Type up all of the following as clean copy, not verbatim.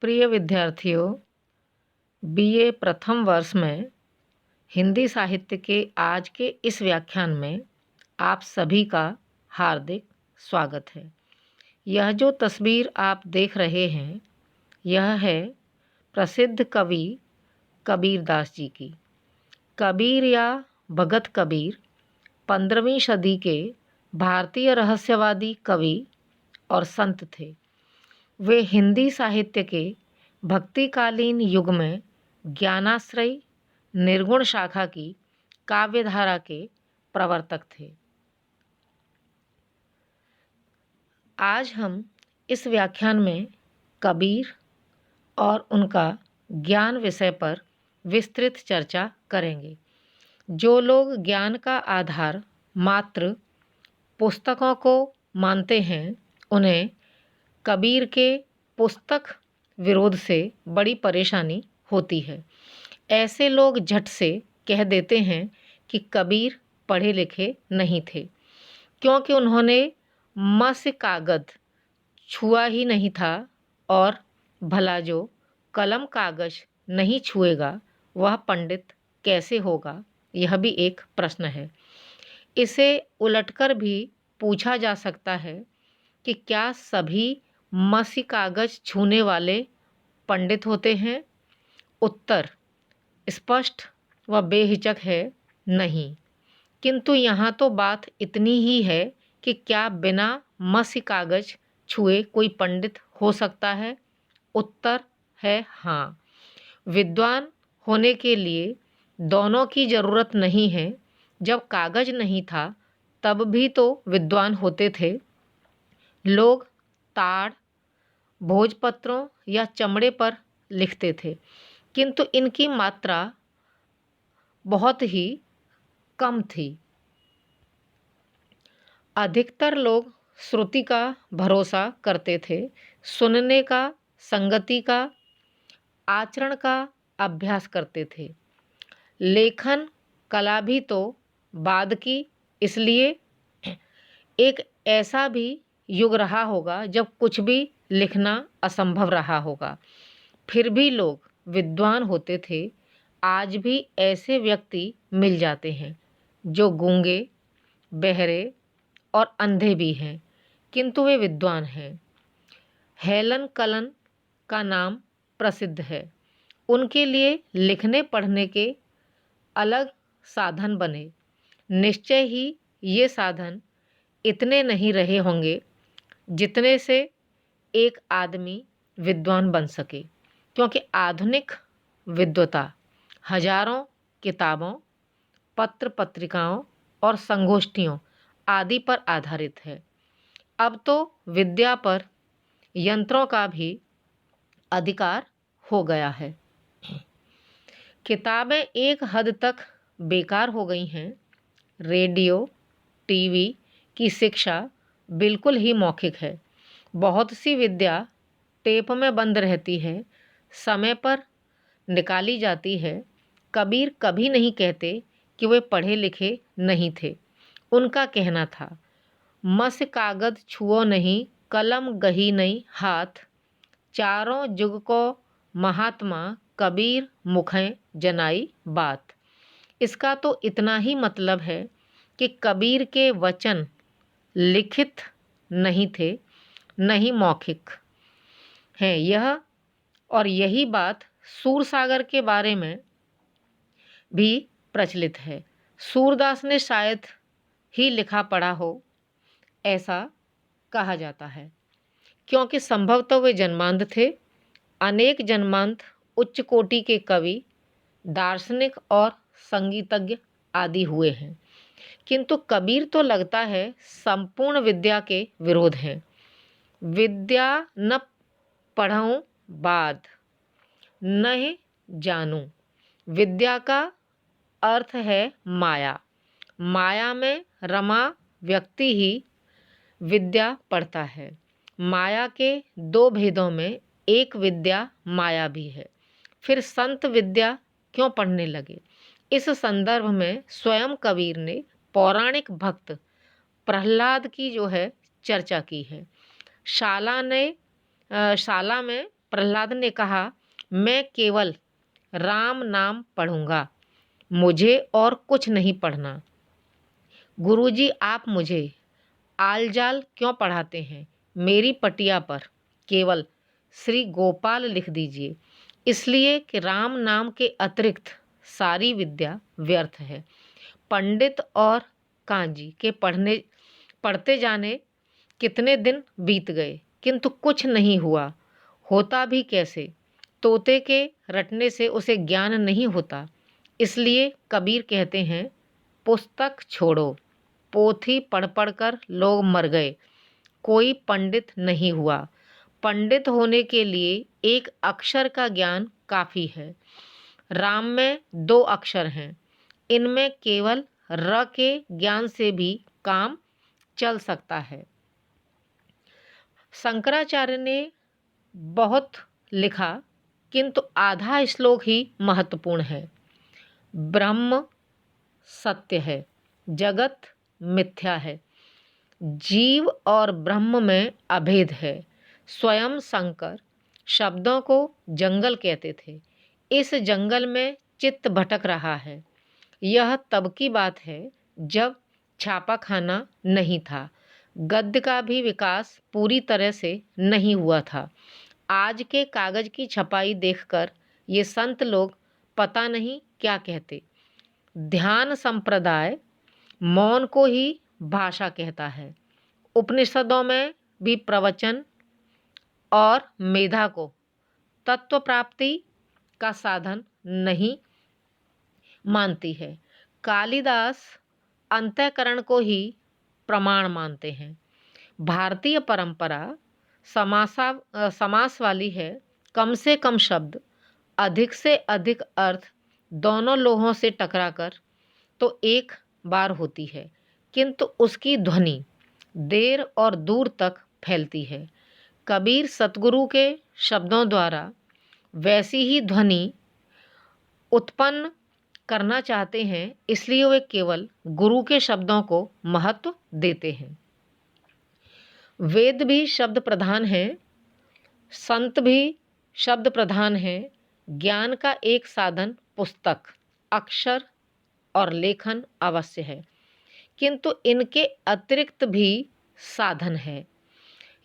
प्रिय विद्यार्थियों, बीए प्रथम वर्ष में हिंदी साहित्य के आज के इस व्याख्यान में आप सभी का हार्दिक स्वागत है। यह जो तस्वीर आप देख रहे हैं, यह है प्रसिद्ध कवि कबीरदास जी की। कबीर या भगत कबीर 15वीं सदी के भारतीय रहस्यवादी कवि और संत थे। वे हिंदी साहित्य के भक्तिकालीन युग में ज्ञानाश्रयी निर्गुण शाखा की काव्यधारा के प्रवर्तक थे। आज हम इस व्याख्यान में कबीर और उनका ज्ञान विषय पर विस्तृत चर्चा करेंगे। जो लोग ज्ञान का आधार मात्र पुस्तकों को मानते हैं, उन्हें कबीर के पुस्तक विरोध से बड़ी परेशानी होती है। ऐसे लोग झट से कह देते हैं कि कबीर पढ़े लिखे नहीं थे, क्योंकि उन्होंने मस्य कागज छुआ ही नहीं था, और भला जो कलम कागज नहीं छुएगा वह पंडित कैसे होगा, यह भी एक प्रश्न है। इसे उलटकर भी पूछा जा सकता है कि क्या सभी मसी कागज छूने वाले पंडित होते हैं? उत्तर स्पष्ट व बेहिचक है, नहीं। किंतु यहाँ तो बात इतनी ही है कि क्या बिना मसी कागज छुए कोई पंडित हो सकता है? उत्तर है हाँ। विद्वान होने के लिए दोनों की ज़रूरत नहीं है। जब कागज नहीं था तब भी तो विद्वान होते थे। लोग ताड़, भोजपत्रों या चमड़े पर लिखते थे, किंतु इनकी मात्रा बहुत ही कम थी। अधिकतर लोग श्रुति का भरोसा करते थे, सुनने का, संगति का, आचरण का अभ्यास करते थे। लेखन कला भी तो बाद की, इसलिए एक ऐसा भी युग रहा होगा जब कुछ भी लिखना असंभव रहा होगा। फिर भी लोग विद्वान होते थे। आज भी ऐसे व्यक्ति मिल जाते हैं जो गूंगे, बहरे और अंधे भी हैं, किंतु वे विद्वान हैं। हेलन कलन का नाम प्रसिद्ध है। उनके लिए लिखने पढ़ने के अलग साधन बने। निश्चय ही ये साधन इतने नहीं रहे होंगे जितने से एक आदमी विद्वान बन सके, क्योंकि आधुनिक विद्वता हजारों किताबों, पत्र पत्रिकाओं और संगोष्ठियों आदि पर आधारित है। अब तो विद्या पर यंत्रों का भी अधिकार हो गया है। किताबें एक हद तक बेकार हो गई हैं। रेडियो, टीवी की शिक्षा बिल्कुल ही मौखिक है। बहुत सी विद्या टेप में बंद रहती है, समय पर निकाली जाती है। कबीर कभी नहीं कहते कि वे पढ़े लिखे नहीं थे। उनका कहना था, मस कागज छुओ नहीं, कलम गही नहीं हाथ, चारों जुग को महात्मा कबीर मुखें जनाई बात। इसका तो इतना ही मतलब है कि कबीर के वचन लिखित नहीं थे, नहीं मौखिक हैं। यही बात सूरसागर के बारे में भी प्रचलित है। सूरदास ने शायद ही लिखा पढ़ा हो, ऐसा कहा जाता है, क्योंकि संभवतः वे जन्मांध थे। अनेक जन्मांध उच्च कोटि के कवि, दार्शनिक और संगीतज्ञ आदि हुए हैं, किंतु कबीर तो लगता है संपूर्ण विद्या के विरोध हैं। विद्या न पढ़ऊं बाद नहीं जानूं। विद्या का अर्थ है माया। माया में रमा व्यक्ति ही विद्या पढ़ता है। माया के दो भेदों में एक विद्या माया भी है। फिर संत विद्या क्यों पढ़ने लगे? इस संदर्भ में स्वयं कबीर ने पौराणिक भक्त प्रहलाद की जो है चर्चा की है। शाला में प्रहलाद ने कहा, मैं केवल राम नाम पढ़ूंगा, मुझे और कुछ नहीं पढ़ना। गुरुजी, आप मुझे आलजाल क्यों पढ़ाते हैं? मेरी पटिया पर केवल श्री गोपाल लिख दीजिए। इसलिए कि राम नाम के अतिरिक्त सारी विद्या व्यर्थ है। पंडित और काजी के पढ़ते जाने कितने दिन बीत गए, किंतु कुछ नहीं हुआ। होता भी कैसे? तोते के रटने से उसे ज्ञान नहीं होता। इसलिए कबीर कहते हैं, पुस्तक छोड़ो, पोथी पढ़ पढ़ कर लोग मर गए, कोई पंडित नहीं हुआ। पंडित होने के लिए एक अक्षर का ज्ञान काफ़ी है। राम में 2 अक्षर हैं, इनमें केवल र के ज्ञान से भी काम चल सकता है। शंकराचार्य ने बहुत लिखा, किंतु आधा श्लोक ही महत्वपूर्ण है। ब्रह्म सत्य है, जगत मिथ्या है, जीव और ब्रह्म में अभेद है। स्वयं शंकर शब्दों को जंगल कहते थे। इस जंगल में चित्त भटक रहा है। यह तब की बात है जब छापाखाना नहीं था, गद्य का भी विकास पूरी तरह से नहीं हुआ था। आज के कागज की छपाई देखकर ये संत लोग पता नहीं क्या कहते। ध्यान संप्रदाय मौन को ही भाषा कहता है। उपनिषदों में भी प्रवचन और मेधा को तत्व प्राप्ति का साधन नहीं मानती है। कालिदास अंतःकरण को ही प्रमाण मानते हैं। भारतीय परंपरा समास वाली है। कम से कम शब्द, अधिक से अधिक अर्थ दोनों लोहों से टकराकर तो एक बार होती है, किंतु उसकी ध्वनि देर और दूर तक फैलती है। कबीर सतगुरु के शब्दों द्वारा वैसी ही ध्वनि उत्पन्न करना चाहते हैं, इसलिए वे केवल गुरु के शब्दों को महत्व देते हैं। वेद भी शब्द प्रधान है, संत भी शब्द प्रधान है। ज्ञान का एक साधन पुस्तक, अक्षर और लेखन अवश्य है, किंतु इनके अतिरिक्त भी साधन है।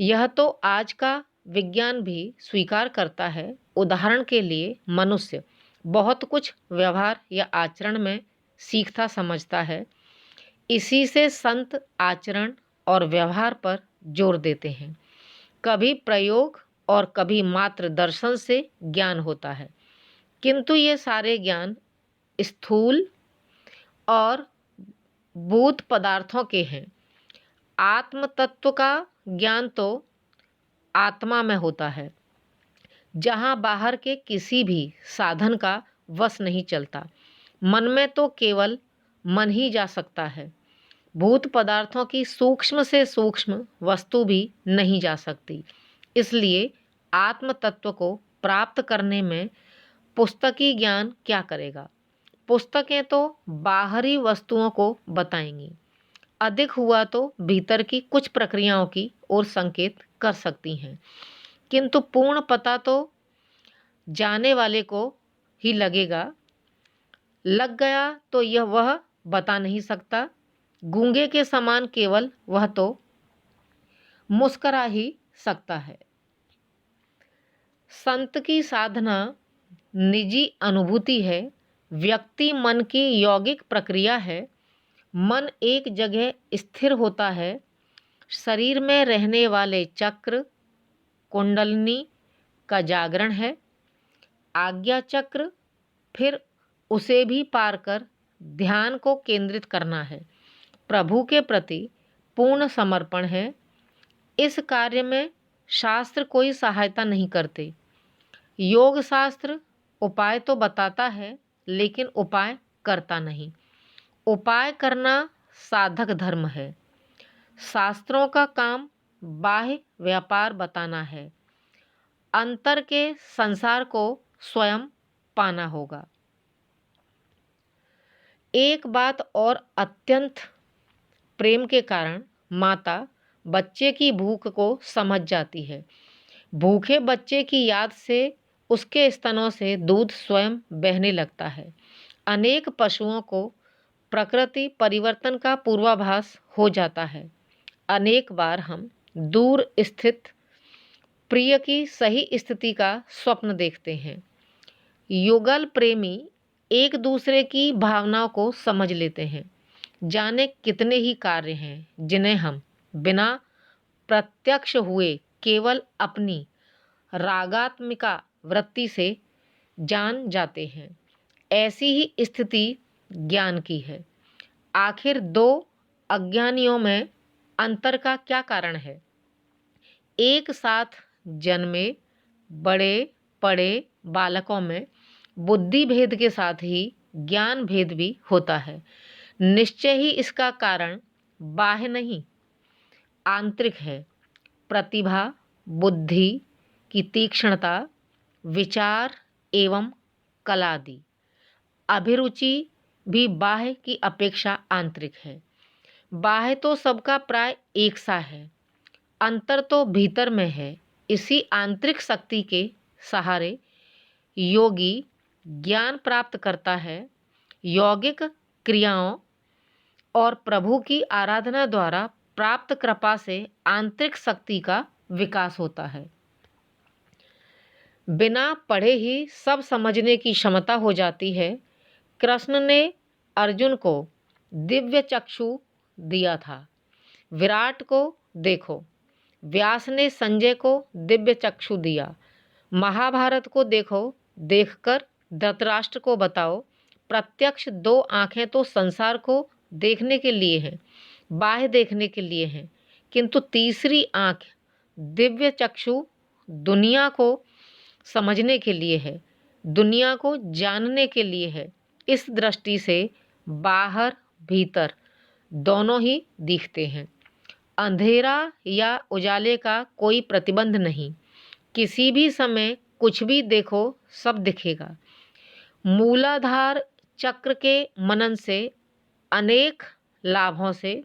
यह तो आज का विज्ञान भी स्वीकार करता है। उदाहरण के लिए मनुष्य बहुत कुछ व्यवहार या आचरण में सीखता समझता है। इसी से संत आचरण और व्यवहार पर जोर देते हैं। कभी प्रयोग और कभी मात्र दर्शन से ज्ञान होता है, किंतु ये सारे ज्ञान स्थूल और भूत पदार्थों के हैं। आत्म तत्व का ज्ञान तो आत्मा में होता है, जहाँ बाहर के किसी भी साधन का वश नहीं चलता। मन में तो केवल मन ही जा सकता है। भूत पदार्थों की सूक्ष्म से सूक्ष्म वस्तु भी नहीं जा सकती। इसलिए आत्म तत्व को प्राप्त करने में पुस्तकी ज्ञान क्या करेगा? पुस्तकें तो बाहरी वस्तुओं को बताएंगी, अधिक हुआ तो भीतर की कुछ प्रक्रियाओं की ओर संकेत कर सकती हैं, किंतु पूर्ण पता तो जाने वाले को ही लगेगा। लग गया तो यह वह बता नहीं सकता। गूंगे के समान केवल वह तो मुस्करा ही सकता है। संत की साधना निजी अनुभूति है। व्यक्ति मन की यौगिक प्रक्रिया है। मन एक जगह स्थिर होता है। शरीर में रहने वाले चक्र कुंडलिनी का जागरण है। आज्ञा चक्र, फिर उसे भी पार कर ध्यान को केंद्रित करना है। प्रभु के प्रति पूर्ण समर्पण है। इस कार्य में शास्त्र कोई सहायता नहीं करते। योग शास्त्र उपाय तो बताता है, लेकिन उपाय करता नहीं। उपाय करना साधक धर्म है। शास्त्रों का काम बाह्य व्यापार बताना है। अंतर के संसार को स्वयं पाना होगा। एक बात और, अत्यंत प्रेम के कारण माता बच्चे की भूख को समझ जाती है। भूखे बच्चे की याद से उसके स्तनों से दूध स्वयं बहने लगता है। अनेक पशुओं को प्रकृति परिवर्तन का पूर्वाभास हो जाता है। अनेक बार हम दूर स्थित प्रिय की सही स्थिति का स्वप्न देखते हैं। युगल प्रेमी एक दूसरे की भावनाओं को समझ लेते हैं। जाने कितने ही कार्य हैं जिन्हें हम बिना प्रत्यक्ष हुए केवल अपनी रागात्मिका वृत्ति से जान जाते हैं। ऐसी ही स्थिति ज्ञान की है। आखिर दो अज्ञानियों में अंतर का क्या कारण है? एक साथ जन्मे बड़े पड़े बालकों में बुद्धि भेद के साथ ही ज्ञान भेद भी होता है। निश्चय ही इसका कारण बाह्य नहीं, आंतरिक है। प्रतिभा, बुद्धि की तीक्ष्णता, विचार एवं कलादि अभिरुचि भी बाह्य की अपेक्षा आंतरिक है। बाह्य तो सबका प्राय एक सा है, अंतर तो भीतर में है। इसी आंतरिक शक्ति के सहारे योगी ज्ञान प्राप्त करता है। यौगिक क्रियाओं और प्रभु की आराधना द्वारा प्राप्त कृपा से आंतरिक शक्ति का विकास होता है। बिना पढ़े ही सब समझने की क्षमता हो जाती है। कृष्ण ने अर्जुन को दिव्य चक्षु दिया था। विराट को देखो। व्यास ने संजय को दिव्य चक्षु दिया। महाभारत को देखो, देखकर धृतराष्ट्र को बताओ। प्रत्यक्ष दो आंखें तो संसार को देखने के लिए हैं, बाह्य देखने के लिए हैं, किंतु तीसरी आंख दिव्य चक्षु दुनिया को समझने के लिए है, दुनिया को जानने के लिए है। इस दृष्टि से बाहर भीतर दोनों ही दिखते हैं। अंधेरा या उजाले का कोई प्रतिबंध नहीं। किसी भी समय कुछ भी देखो, सब दिखेगा। मूलाधार चक्र के मनन से अनेक लाभों से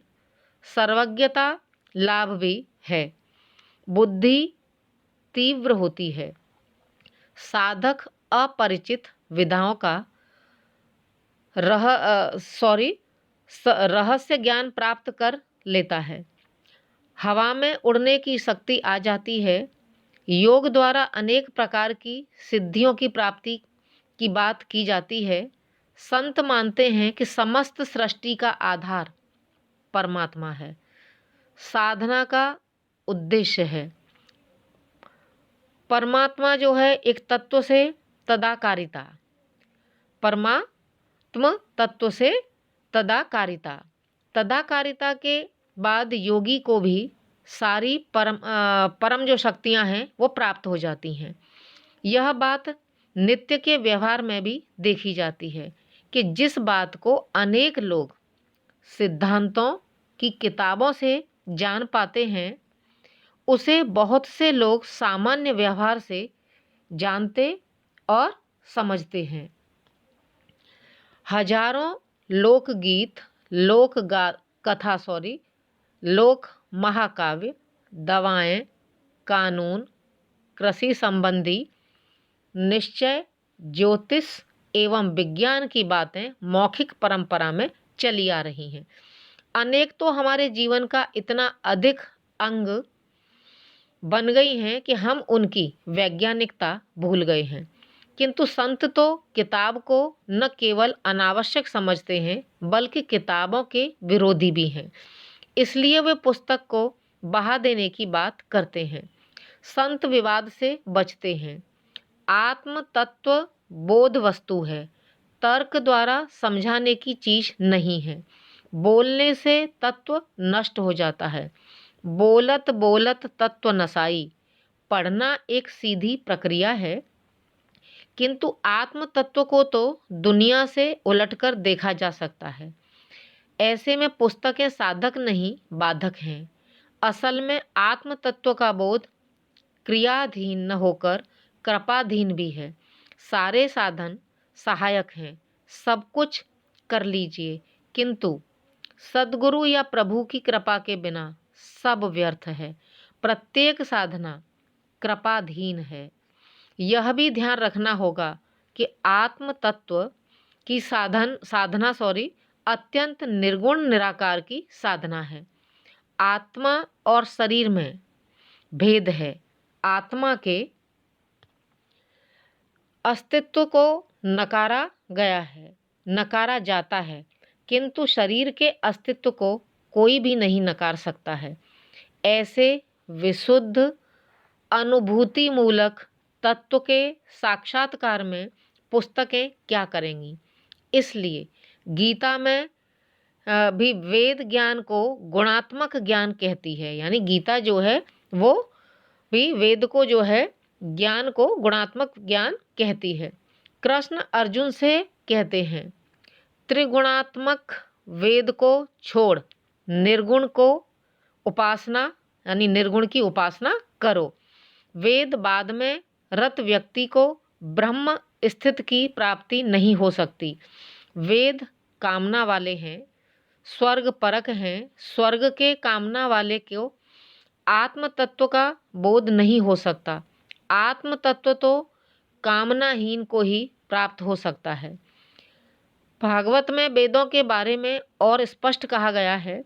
सर्वज्ञता लाभ भी है। बुद्धि तीव्र होती है। साधक अपरिचित विधाओं का रहस्य ज्ञान प्राप्त कर लेता है। हवा में उड़ने की शक्ति आ जाती है। योग द्वारा अनेक प्रकार की सिद्धियों की प्राप्ति की बात की जाती है। संत मानते हैं कि समस्त सृष्टि का आधार परमात्मा है, साधना का उद्देश्य है। परमात्मा जो है एक तत्व से तदाकारिता, परमात्म तत्व से तदाकारिता, तदाकारिता के बाद योगी को भी सारी परम जो शक्तियां हैं वो प्राप्त हो जाती हैं। यह बात नित्य के व्यवहार में भी देखी जाती है कि जिस बात को अनेक लोग सिद्धांतों की किताबों से जान पाते हैं, उसे बहुत से लोग सामान्य व्यवहार से जानते और समझते हैं। हजारों लोकगीत, लोक महाकाव्य, दवाएं, कानून, कृषि संबंधी निश्चय, ज्योतिष एवं विज्ञान की बातें मौखिक परंपरा में चली आ रही हैं। अनेक तो हमारे जीवन का इतना अधिक अंग बन गई हैं कि हम उनकी वैज्ञानिकता भूल गए हैं। किंतु संत तो किताब को न केवल अनावश्यक समझते हैं, बल्कि किताबों के विरोधी भी हैं। इसलिए वे पुस्तक को बहा देने की बात करते हैं। संत विवाद से बचते हैं। आत्म तत्व बोध वस्तु है, तर्क द्वारा समझाने की चीज नहीं है। बोलने से तत्व नष्ट हो जाता है। बोलत बोलत तत्व नसाई। पढ़ना एक सीधी प्रक्रिया है, किंतु आत्म तत्व को तो दुनिया से उलटकर देखा जा सकता है। ऐसे में पुस्तकें साधक नहीं, बाधक हैं। असल में आत्म तत्व का बोध क्रियाधीन न होकर कृपाधीन भी है। सारे साधन सहायक हैं, सब कुछ कर लीजिए, किंतु सद्गुरु या प्रभु की कृपा के बिना सब व्यर्थ है। प्रत्येक साधना कृपाधीन है। यह भी ध्यान रखना होगा कि आत्म तत्व की साधना अत्यंत निर्गुण निराकार की साधना है। आत्मा और शरीर में भेद है। आत्मा के अस्तित्व को नकारा जाता है, किंतु शरीर के अस्तित्व को कोई भी नहीं नकार सकता है। ऐसे विशुद्ध अनुभूति मूलक तत्व के साक्षात्कार में पुस्तकें क्या करेंगी। इसलिए गीता में भी वेद ज्ञान को गुणात्मक ज्ञान कहती है। यानी गीता जो है वो भी वेद को जो है ज्ञान को गुणात्मक ज्ञान कहती है। कृष्ण अर्जुन से कहते हैं, त्रिगुणात्मक वेद को छोड़ निर्गुण को उपासना यानी निर्गुण की उपासना करो। वेद बाद में रत व्यक्ति को ब्रह्म स्थित की प्राप्ति नहीं हो सकती। वेद कामना वाले हैं, स्वर्ग परक हैं। स्वर्ग के कामना वाले को आत्म तत्व का बोध नहीं हो सकता। आत्म तत्व तो कामनाहीन को ही प्राप्त हो सकता है। भागवत में वेदों के बारे में और स्पष्ट कहा गया है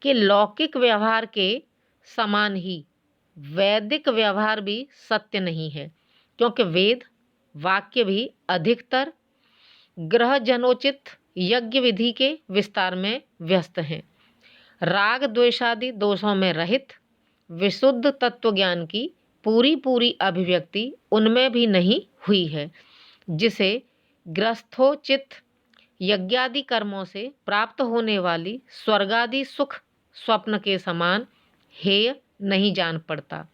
कि लौकिक व्यवहार के समान ही वैदिक व्यवहार भी सत्य नहीं है, क्योंकि वेद वाक्य भी अधिकतर ग्रह जनोचित यज्ञ विधि के विस्तार में व्यस्त हैं। राग द्वेषादि दोषों में रहित विशुद्ध तत्व ज्ञान की पूरी अभिव्यक्ति उनमें भी नहीं हुई है, जिसे ग्रस्थोचित यज्ञादि कर्मों से प्राप्त होने वाली स्वर्गादि सुख स्वप्न के समान हेय नहीं जान पड़ता।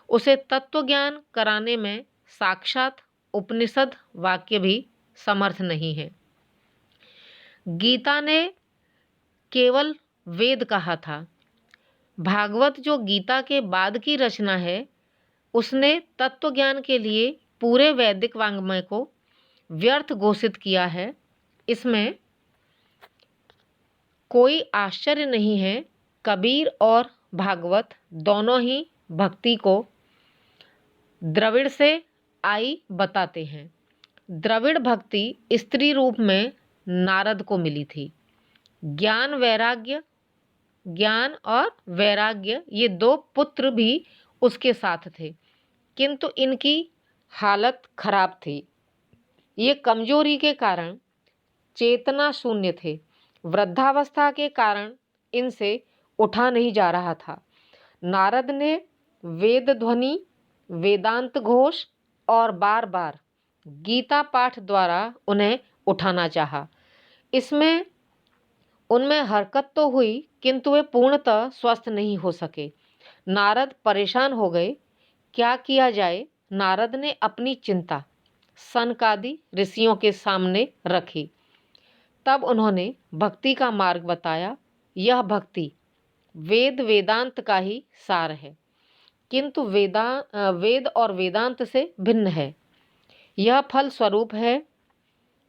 उसे तत्व ज्ञान कराने में साक्षात उपनिषद वाक्य भी समर्थ नहीं है। गीता ने केवल वेद कहा था। भागवत जो गीता के बाद की रचना है, उसने तत्व ज्ञान के लिए पूरे वैदिक वाङ्मय को व्यर्थ घोषित किया है। इसमें कोई आश्चर्य नहीं है। कबीर और भागवत दोनों ही भक्ति को द्रविड़ से आई बताते हैं। द्रविड़ भक्ति स्त्री रूप में नारद को मिली थी। ज्ञान और वैराग्य ये दो पुत्र भी उसके साथ थे, किंतु इनकी हालत खराब थी। ये कमजोरी के कारण चेतना शून्य थे। वृद्धावस्था के कारण इनसे उठा नहीं जा रहा था। नारद ने वेद ध्वनि, वेदांत घोष और बार बार गीता पाठ द्वारा उन्हें उठाना चाहा। इसमें उनमें हरकत तो हुई, किंतु वे पूर्णतः स्वस्थ नहीं हो सके। नारद परेशान हो गए। क्या किया जाए? नारद ने अपनी चिंता सनकादि ऋषियों के सामने रखी। तब उन्होंने भक्ति का मार्ग बताया। यह भक्ति वेदांत का ही सार है, किंतु वेद और वेदांत से भिन्न है। यह फल स्वरूप है।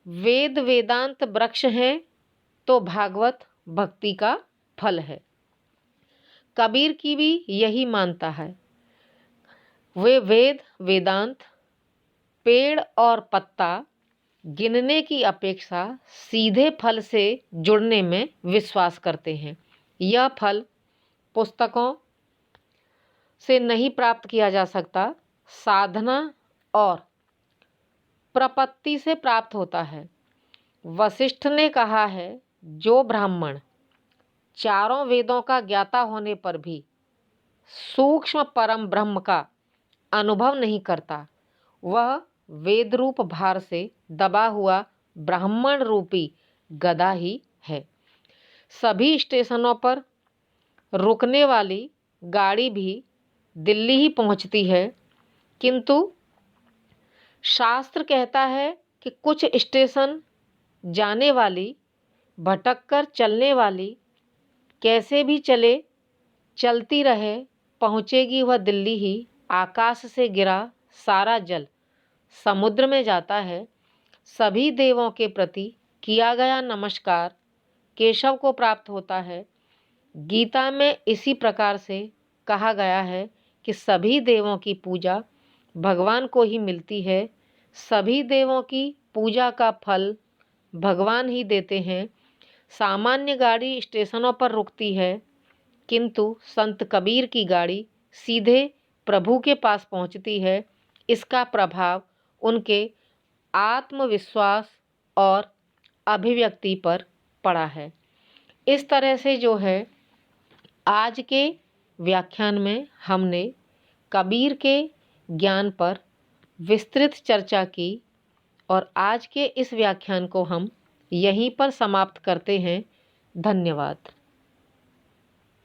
वेद वेदांत वृक्ष हैं, तो भागवत भक्ति का फल है। कबीर की भी यही मानता है। वे वेद वेदांत पेड़ और पत्ता गिनने की अपेक्षा सीधे फल से जुड़ने में विश्वास करते हैं। यह फल पुस्तकों से नहीं प्राप्त किया जा सकता, साधना और प्रपत्ति से प्राप्त होता है। वशिष्ठ ने कहा है, जो ब्राह्मण चारों वेदों का ज्ञाता होने पर भी सूक्ष्म परम ब्रह्म का अनुभव नहीं करता, वह वेद रूप भार से दबा हुआ ब्राह्मण रूपी गधा ही है। सभी स्टेशनों पर रुकने वाली गाड़ी भी दिल्ली ही पहुंचती है, किंतु शास्त्र कहता है कि कुछ स्टेशन जाने वाली, भटककर चलने वाली कैसे भी चलती रहे, पहुंचेगी वह दिल्ली ही। आकाश से गिरा सारा जल समुद्र में जाता है। सभी देवों के प्रति किया गया नमस्कार केशव को प्राप्त होता है। गीता में इसी प्रकार से कहा गया है कि सभी देवों की पूजा भगवान को ही मिलती है। सभी देवों की पूजा का फल भगवान ही देते हैं। सामान्य गाड़ी स्टेशनों पर रुकती है, किंतु संत कबीर की गाड़ी सीधे प्रभु के पास पहुंचती है। इसका प्रभाव उनके आत्मविश्वास और अभिव्यक्ति पर पड़ा है। इस तरह से जो है आज के व्याख्यान में हमने कबीर के ज्ञान पर विस्तृत चर्चा की और आज के इस व्याख्यान को हम यहीं पर समाप्त करते हैं। धन्यवाद।